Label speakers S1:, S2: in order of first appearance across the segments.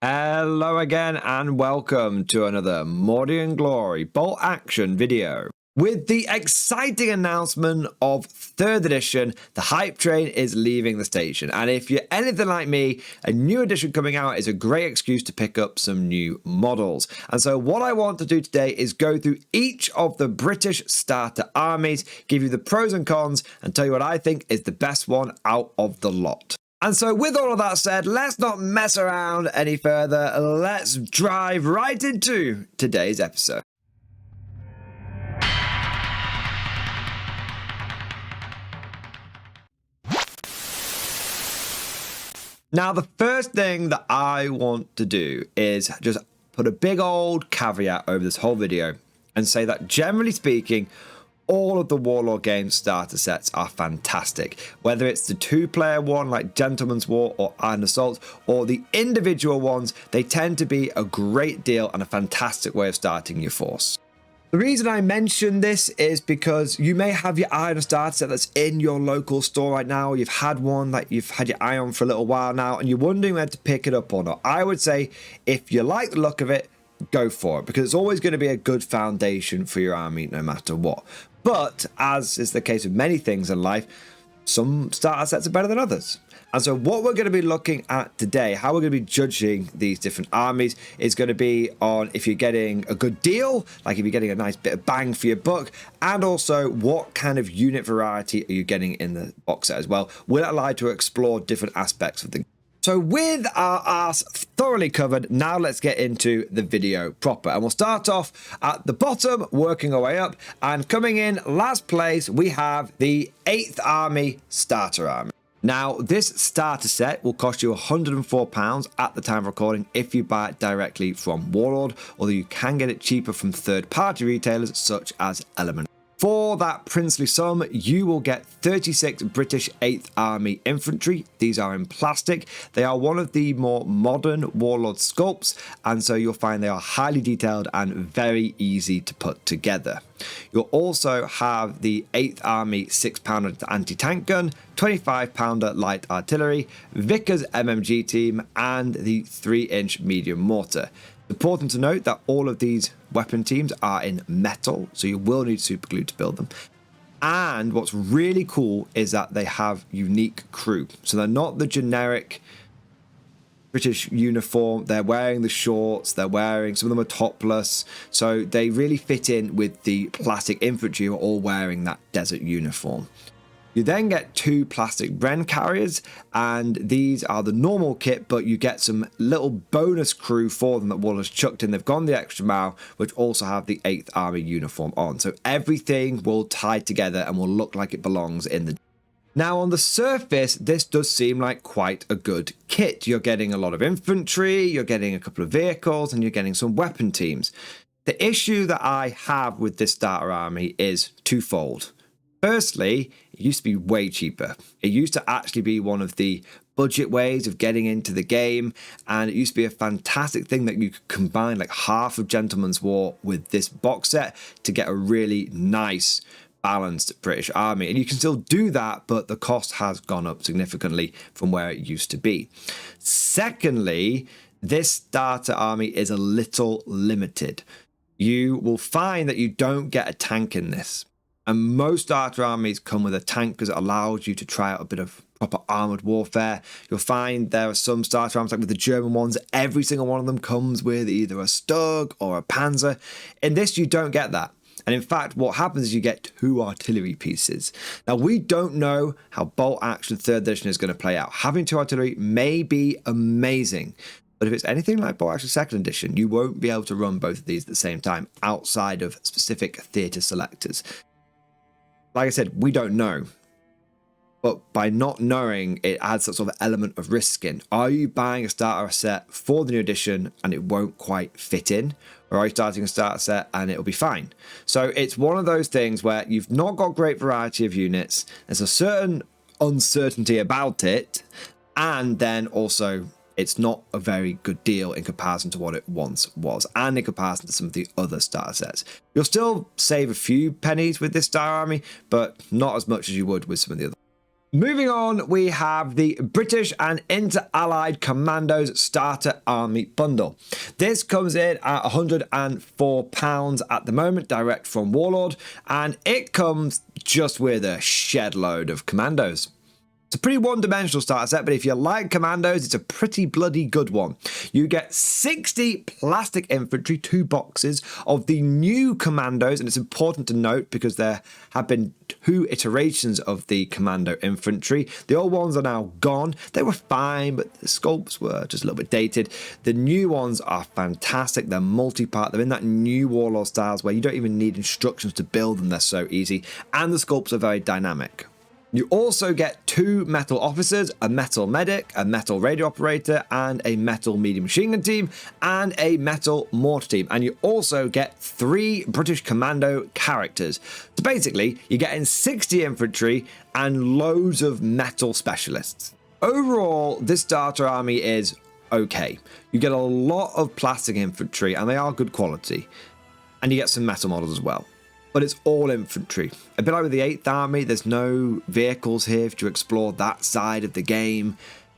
S1: Hello again and welcome to another Mordy and Glory bolt action video. With the exciting announcement of 3rd edition, the hype train is leaving the station, and if you're anything like me, a new edition coming out is a great excuse to pick up some new models. And so what I want to do today is go through each of the British starter armies, give you the pros and cons, and tell you what I think is the best one out of the lot. And so with all of that said, let's not mess around any further. Let's drive right into today's episode. Now, the first thing that I want to do is just put a big old caveat over this whole video and say that generally speaking, all of the Warlord Games starter sets are fantastic. Whether it's the 2-player one like Gentleman's War or Iron Assault, or the individual ones, they tend to be a great deal and a fantastic way of starting your force. The reason I mention this is because you may have your Iron starter set that's in your local store right now. You've had one that you've had your eye on for a little while now, and you're wondering whether to pick it up or not. I would say if you like the look of it, go for it, because it's always going to be a good foundation for your army no matter what. But as is the case with many things in life, some starter sets are better than others. And so what we're going to be looking at today, how we're going to be judging these different armies, is going to be on if you're getting a good deal, like if you're getting a nice bit of bang for your buck, and also what kind of unit variety are you getting in the box set as well. Will it allow you to explore different aspects of the game? So with our arse thoroughly covered, now let's get into the video proper. And we'll start off at the bottom, working our way up. And coming in last place, we have the 8th Army Starter Army. Now, this starter set will cost you £104 at the time of recording if you buy it directly from Warlord, although you can get it cheaper from third-party retailers such as Element. For that princely sum, you will get 36 British 8th Army Infantry. These are in plastic. They are one of the more modern Warlord sculpts, and so you'll find they are highly detailed and very easy to put together. You'll also have the 8th Army 6-pounder anti-tank gun, 25-pounder light artillery, Vickers MMG team, and the 3-inch medium mortar. Important to note that all of these weapon teams are in metal, so you will need super glue to build them. And what's really cool is that they have unique crew. So they're not the generic British uniform. They're wearing the shorts, some of them are topless. So they really fit in with the plastic infantry who are all wearing that desert uniform. You then get 2 plastic Bren carriers, and these are the normal kit, but you get some little bonus crew for them that Warlord's chucked in. They've gone the extra mile, which also have the 8th Army uniform on. So everything will tie together and will look like it belongs in the... Now, on the surface, this does seem like quite a good kit. You're getting a lot of infantry, you're getting a couple of vehicles, and you're getting some weapon teams. The issue that I have with this starter army is twofold. Firstly, it used to be way cheaper. It used to actually be one of the budget ways of getting into the game, and it used to be a fantastic thing that you could combine like half of Gentleman's War with this box set to get a really nice balanced British army. And you can still do that, but the cost has gone up significantly from where it used to be. Secondly, this starter army is a little limited. You will find that you don't get a tank in this. And most starter armies come with a tank because it allows you to try out a bit of proper armoured warfare. You'll find there are some starter armies, like with the German ones, every single one of them comes with either a Stug or a Panzer. In this, you don't get that. And in fact, what happens is you get 2 artillery pieces. Now, we don't know how bolt action 3rd edition is going to play out. Having 2 artillery may be amazing. But if it's anything like bolt action 2nd edition, you won't be able to run both of these at the same time outside of specific theatre selectors. Like I said, we don't know. But by not knowing, it adds that sort of element of risk in. Are you buying a starter set for the new edition and it won't quite fit in? Or are you starting a starter set and it'll be fine? So it's one of those things where you've not got great variety of units. There's a certain uncertainty about it. And then also, it's not a very good deal in comparison to what it once was, and in comparison to some of the other starter sets. You'll still save a few pennies with this Star Army, but not as much as you would with some of the other. Moving on, we have the British and Inter-Allied Commandos Starter Army Bundle. This comes in at £104 at the moment, direct from Warlord, and it comes just with a shed load of commandos. It's a pretty one-dimensional starter set, but if you like commandos, it's a pretty bloody good one. You get 60 plastic infantry, 2 boxes of the new commandos, and it's important to note because there have been 2 iterations of the commando infantry. The old ones are now gone. They were fine, but the sculpts were just a little bit dated. The new ones are fantastic. They're multi-part. They're in that new Warlord styles where you don't even need instructions to build them. They're so easy, and the sculpts are very dynamic. You also get 2 metal officers, a metal medic, a metal radio operator, and a metal medium machine gun team, and a metal mortar team. And you also get 3 British Commando characters. So basically, you're getting 60 infantry and loads of metal specialists. Overall, this starter army is okay. You get a lot of plastic infantry, and they are good quality. And you get some metal models as well. But it's all infantry. A bit like with the 8th Army, there's no vehicles here to explore that side of the game.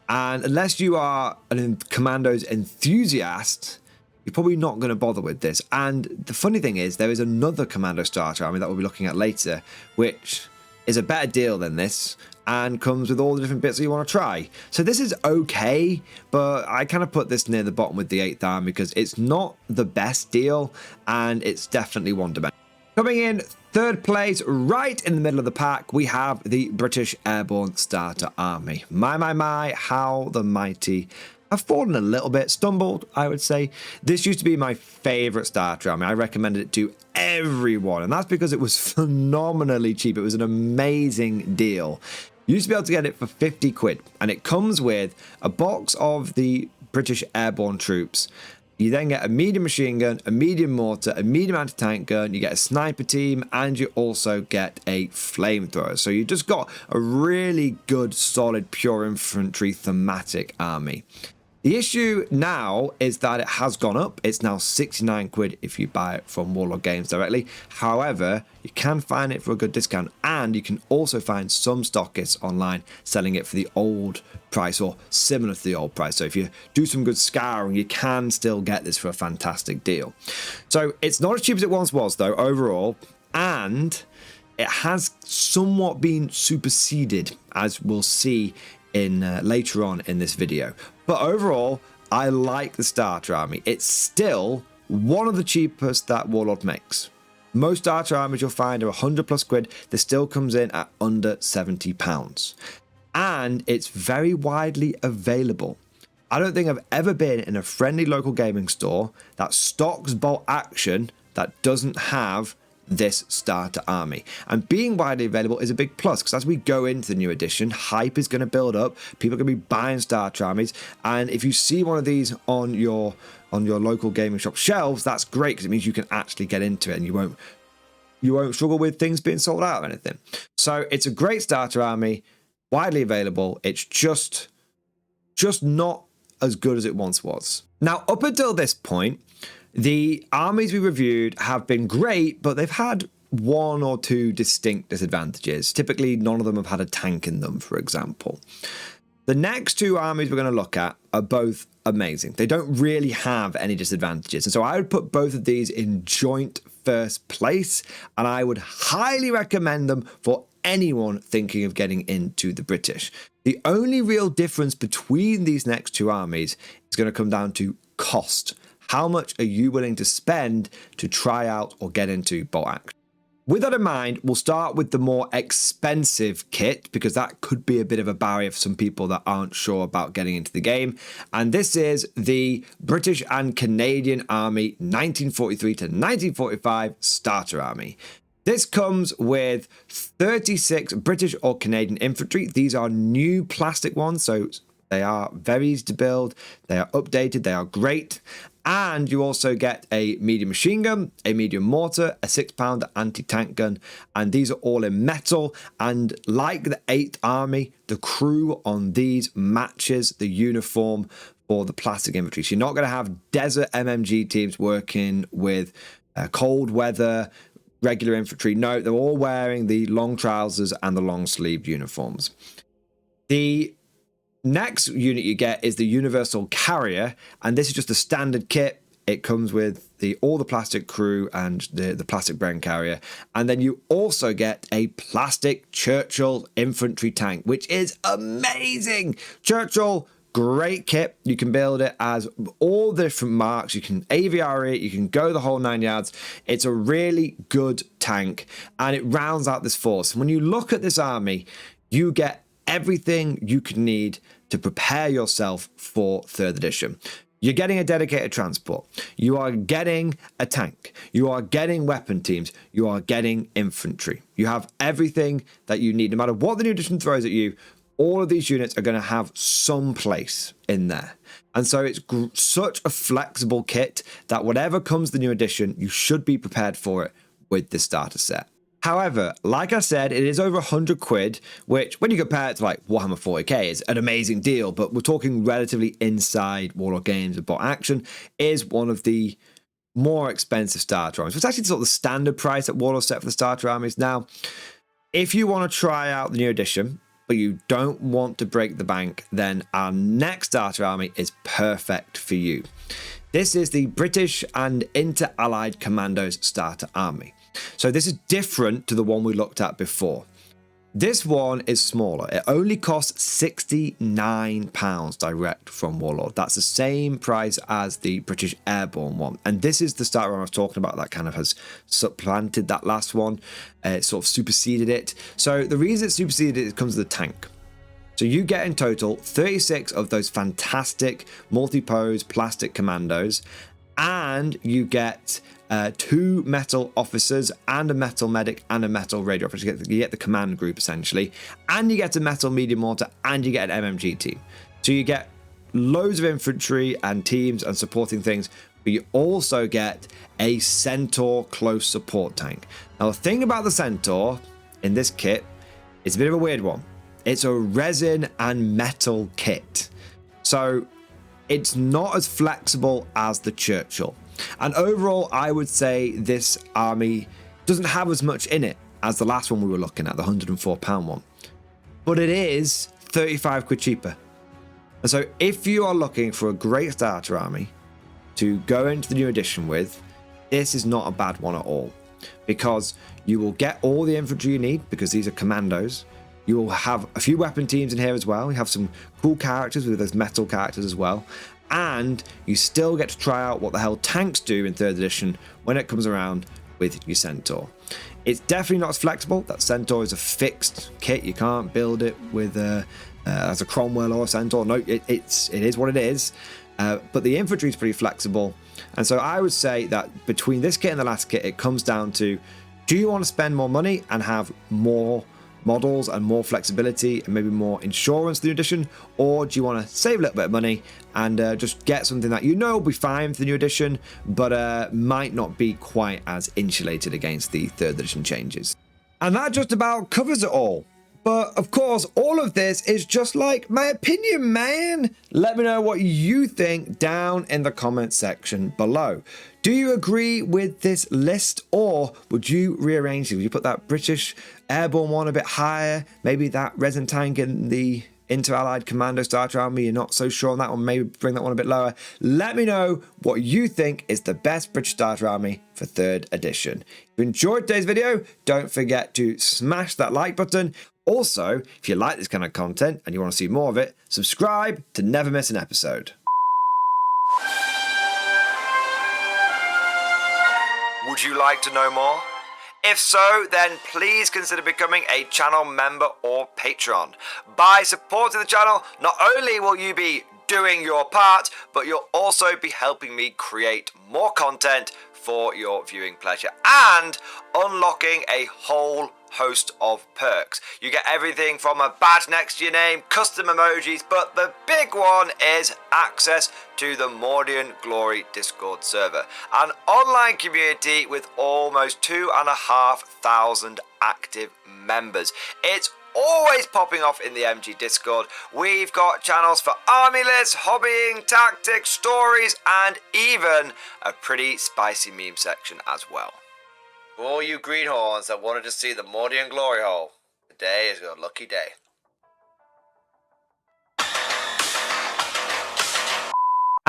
S1: And unless you are a Commandos enthusiast, you're probably not going to bother with this. And the funny thing is, there is another Commando starter army that we'll be looking at later, which is a better deal than this and comes with all the different bits that you want to try. So this is okay, but I kind of put this near the bottom with the 8th Army because it's not the best deal, and it's definitely one-dimensional. Coming in 3rd place, right in the middle of the pack, we have the British Airborne Starter Army. My, how the mighty have fallen a little bit, stumbled, I would say. This used to be my favourite starter army. I recommended it to everyone, and that's because it was phenomenally cheap. It was an amazing deal. You used to be able to get it for 50 quid, and it comes with a box of the British Airborne troops. You then get a medium machine gun, a medium mortar, a medium anti-tank gun, you get a sniper team, and you also get a flamethrower. So you just got a really good, solid, pure infantry thematic army. The issue now is that it has gone up. It's now 69 quid if you buy it from Warlord Games directly. However, you can find it for a good discount, and you can also find some stockists online selling it for the old price or similar to the old price. So if you do some good scouring, you can still get this for a fantastic deal. So it's not as cheap as it once was, though, overall, and it has somewhat been superseded, as we'll see in later on in this video. But overall, I like the starter army. It's still one of the cheapest that Warlord makes. Most starter armies you'll find are 100 plus quid. This still comes in at under £70. And it's very widely available. I don't think I've ever been in a friendly local gaming store that stocks bolt action that doesn't have this starter army. And being widely available is a big plus, because as we go into the new edition, hype is going to build up. People are going to be buying starter armies, and if you see one of these on your local gaming shop shelves, that's great, because it means you can actually get into it and you won't struggle with things being sold out or anything. So it's a great starter army, widely available. It's just not as good as it once was. Now, up until this point, the armies we reviewed have been great, but they've had 1 or 2 distinct disadvantages. Typically, none of them have had a tank in them, for example. The next 2 armies we're going to look at are both amazing. They don't really have any disadvantages. And so I would put both of these in joint first place, and I would highly recommend them for anyone thinking of getting into the British. The only real difference between these next 2 armies is going to come down to cost. How much are you willing to spend to try out or get into bolt action? With that in mind, we'll start with the more expensive kit, because that could be a bit of a barrier for some people that aren't sure about getting into the game. And this is the British and Canadian Army 1943 to 1945 Starter Army. This comes with 36 British or Canadian infantry. These are new plastic ones, so they are very easy to build. They are updated. They are great. And you also get a medium machine gun, a medium mortar, a 6-pounder anti-tank gun, and these are all in metal. And like the 8th Army, the crew on these matches the uniform for the plastic infantry. So you're not going to have desert MMG teams working with cold weather, regular infantry. No, they're all wearing the long trousers and the long sleeved uniforms. The next unit you get is the Universal Carrier, and this is just a standard kit. It comes with all the plastic crew and the plastic brain carrier. And then you also get a plastic Churchill infantry tank, which is amazing. Churchill, great kit. You can build it as all the different marks. You can AVR it. You can go the whole 9 yards. It's a really good tank, and it rounds out this force. When you look at this army, you get everything you could need to prepare yourself for 3rd edition. You're getting a dedicated transport. You are getting a tank. You are getting weapon teams. You are getting infantry. You have everything that you need. No matter what the new edition throws at you, all of these units are going to have some place in there. And so it's such a flexible kit that whatever comes the new edition, you should be prepared for it with the starter set. However, like I said, it is over 100 quid, which when you compare it to like Warhammer 40k is an amazing deal, but we're talking relatively inside Warlord Games and Bot Action is one of the more expensive starter armies. It's actually sort of the standard price that Warlord set for the starter armies. Now, if you want to try out the new edition, but you don't want to break the bank, then our next starter army is perfect for you. This is the British and Inter-Allied Commandos starter army. So this is different to the one we looked at before. This one is smaller. It only costs £69 direct from Warlord. That's the same price as the British Airborne one. And this is the starter army I was talking about that kind of has supplanted that last one. It sort of superseded it. So the reason it superseded it comes with a tank. So you get in total 36 of those fantastic multi-pose plastic commandos, and you get 2 metal officers and a metal medic and a metal radio officer. You get the command group essentially, and you get a metal medium mortar, and you get an MMG team. So you get loads of infantry and teams and supporting things, but you also get a Centaur close support tank. Now the thing about the Centaur in this kit is a bit of a weird one. It's a resin and metal kit. So it's not as flexible as the Churchill. And overall, I would say this army doesn't have as much in it as the last one we were looking at, the £104 one. But it is 35 quid cheaper. And so if you are looking for a great starter army to go into the new edition with, this is not a bad one at all. Because you will get all the infantry you need, because these are commandos. You will have a few weapon teams in here as well. You have some cool characters with those metal characters as well. And you still get to try out what the hell tanks do in 3rd edition when it comes around with your Centaur. It's definitely not as flexible. That Centaur is a fixed kit. You can't build it with as a Cromwell or a Centaur. No, it is what it is. But the infantry is pretty flexible. And so I would say that between this kit and the last kit, it comes down to, do you want to spend more money and have more models and more flexibility and maybe more insurance through the edition, or do you want to save a little bit of money and just get something that you know will be fine for the new edition, but might not be quite as insulated against the 3rd edition changes? And that just about covers it all. But of course, all of this is just like my opinion, man. Let me know what you think down in the comment section below. Do you agree with this list, or would you rearrange it? Would you put that British Airborne one a bit higher? Maybe that resin tank in the Inter-Allied Commando starter army, you're not so sure on that one, maybe bring that one a bit lower. Let me know what you think is the best British starter army for 3rd edition. If you enjoyed today's video, don't forget to smash that like button. Also, if you like this kind of content and you want to see more of it, subscribe to never miss an episode. Would you like to know more? If so, then please consider becoming a channel member or patron. By supporting the channel, not only will you be doing your part, but you'll also be helping me create more content for your viewing pleasure and unlocking a whole host of perks. You get everything from a badge next to your name, custom emojis, but the big one is access to the Mordian Glory Discord server, an online community with almost 2,500 active members. It's always popping off in the MG Discord. We've got channels for army lists, hobbying, tactics, stories, and even a pretty spicy meme section as well. For all you greenhorns that wanted to see the Mordian Glory Hole, today is your lucky day.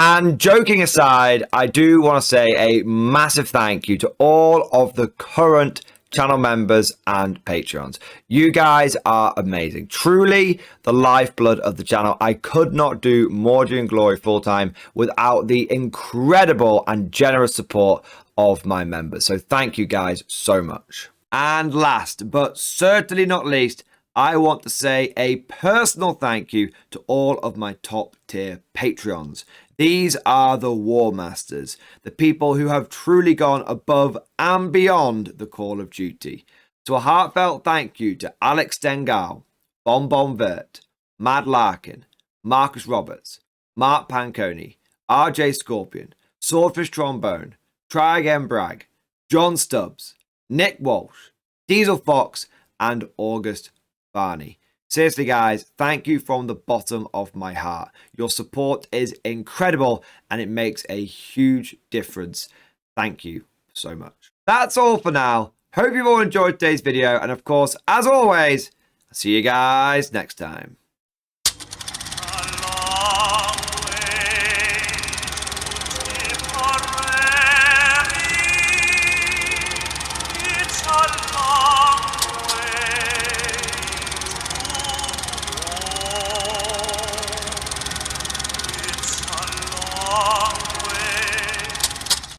S1: And joking aside, I do want to say a massive thank you to all of the current channel members and patrons. You guys are amazing. Truly the lifeblood of the channel. I could not do Mordy and Glory full time without the incredible and generous support of my members. So thank you guys so much. And last but certainly not least, I want to say a personal thank you to all of my top tier Patreons. These are the War Masters, the people who have truly gone above and beyond the call of duty. So a heartfelt thank you to Alex Dengal, Bon Vert, Mad Larkin, Marcus Roberts, Mark Panconi, RJ Scorpion, Swordfish Trombone, Try Again Bragg, John Stubbs, Nick Walsh, Diesel Fox, and August Barney. Seriously, guys, thank you from the bottom of my heart. Your support is incredible and it makes a huge difference. Thank you so much. That's all for now. Hope you've all enjoyed today's video. And of course, as always, I'll see you guys next time.